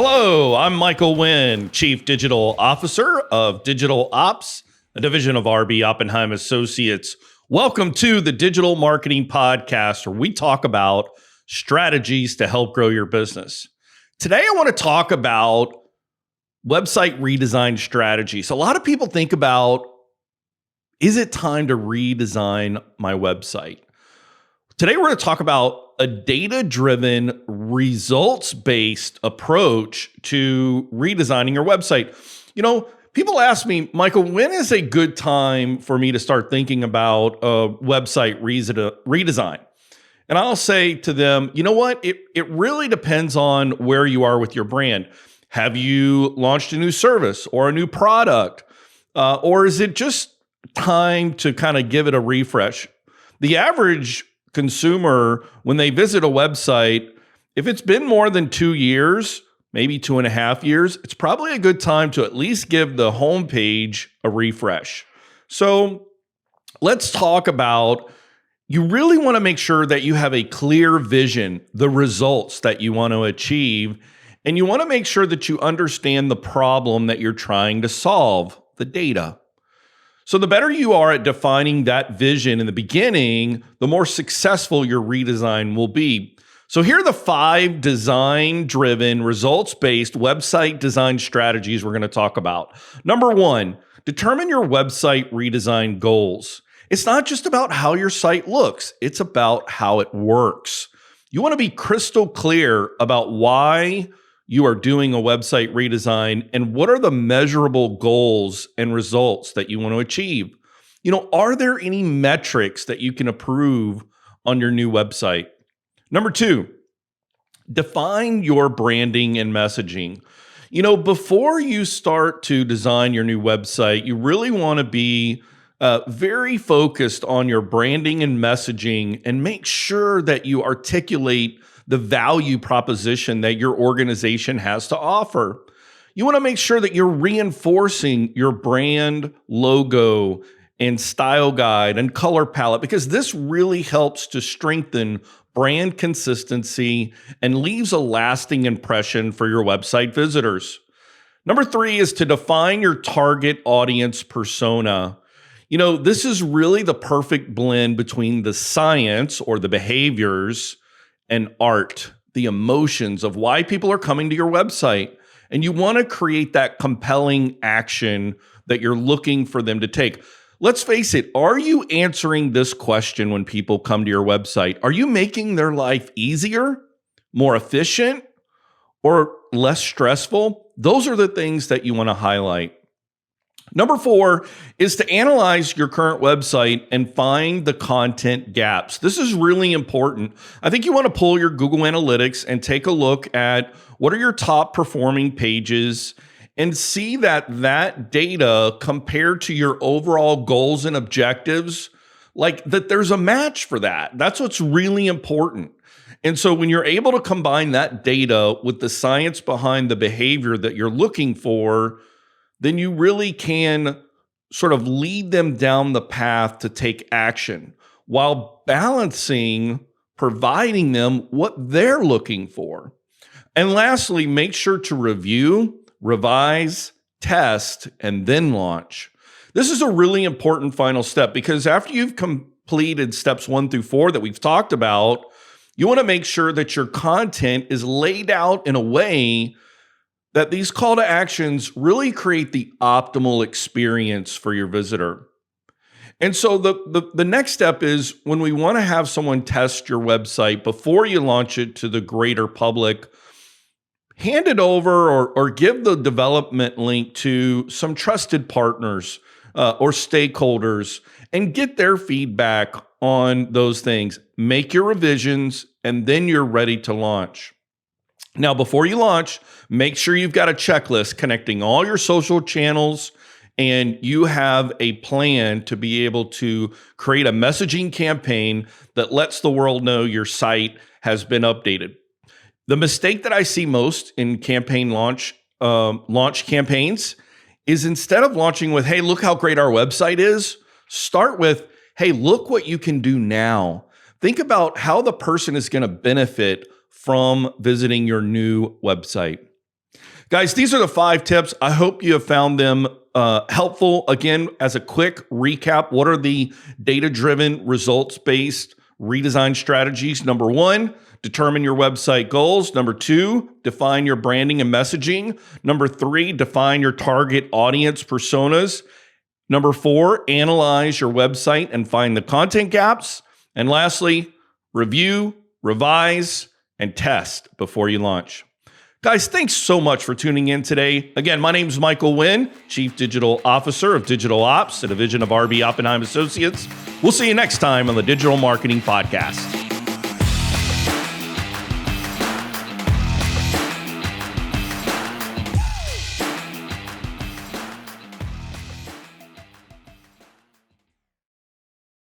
Hello, I'm Michael Wynn, Chief Digital Officer of Digital Ops, a division of RB Oppenheim Associates. Welcome to the Digital Marketing Podcast, where we talk about strategies to help grow your business. Today, I want to talk about website redesign strategies. A lot of people think about, is it time to redesign my website? Today, we're going to talk about a data-driven, results-based approach to redesigning your website. You know, people ask me, Michael, when is a good time for me to start thinking about a website redesign? And I'll say to them, you know what? It really depends on where you are with your brand. Have you launched a new service or a new product? Or is it just time to kind of give it a refresh? The average consumer, when they visit a website, if it's been more than 2 years, maybe 2.5 years, it's probably a good time to at least give the homepage a refresh. So let's talk about, you really want to make sure that you have a clear vision, the results that you want to achieve, and you want to make sure that you understand the problem that you're trying to solve, the data. So the better you are at defining that vision in the beginning, the more successful your redesign will be. So here are the 5 design-driven, results-based website design strategies we're going to talk about. Number 1, determine your website redesign goals. It's not just about how your site looks, it's about how it works. You want to be crystal clear about why you are doing a website redesign and what are the measurable goals and results that you want to achieve. You know, are there any metrics that you can approve on your new website? Number 2, define your branding and messaging. You know, before you start to design your new website, you really want to be very focused on your branding and messaging and make sure that you articulate the value proposition that your organization has to offer. You want to make sure that you're reinforcing your brand logo and style guide and color palette, because this really helps to strengthen brand consistency and leaves a lasting impression for your website visitors. Number 3 is to define your target audience persona. You know, this is really the perfect blend between the science or the behaviors and art, the emotions of why people are coming to your website. And you want to create that compelling action that you're looking for them to take. Let's face it, are you answering this question when people come to your website? Are you making their life easier, more efficient, or less stressful? Those are the things that you want to highlight. Number 4 is to analyze your current website and find the content gaps. This is really important. I think you want to pull your Google Analytics and take a look at what are your top performing pages and see that data compared to your overall goals and objectives, like that there's a match for that. That's what's really important. And so when you're able to combine that data with the science behind the behavior that you're looking for, then you really can sort of lead them down the path to take action while balancing, providing them what they're looking for. And lastly, make sure to review, revise, test, and then launch. This is a really important final step because after you've completed steps 1 through 4 that we've talked about, you want to make sure that your content is laid out in a way that these call to actions really create the optimal experience for your visitor. And so the next step is when we want to have someone test your website before you launch it to the greater public, hand it over or give the development link to some trusted partners or stakeholders and get their feedback on those things. Make your revisions and then you're ready to launch. Now, before you launch, make sure you've got a checklist connecting all your social channels and you have a plan to be able to create a messaging campaign that lets the world know your site has been updated. The mistake that I see most in campaign launch campaigns is instead of launching with, hey, look how great our website is, start with, hey, look what you can do now. Think about how the person is going to benefit from visiting your new website. Guys, these are the 5 tips. I hope you have found them helpful. Again, as a quick recap, what are the data-driven, results-based redesign strategies? Number 1, determine your website goals. Number 2, define your branding and messaging. Number 3, define your target audience personas. Number 4, analyze your website and find the content gaps. And lastly, review, revise, and test before you launch. Guys, thanks so much for tuning in today. Again, my name is Michael Wynn, Chief Digital Officer of Digital Ops, a division of RB Oppenheim Associates. We'll see you next time on the Digital Marketing Podcast.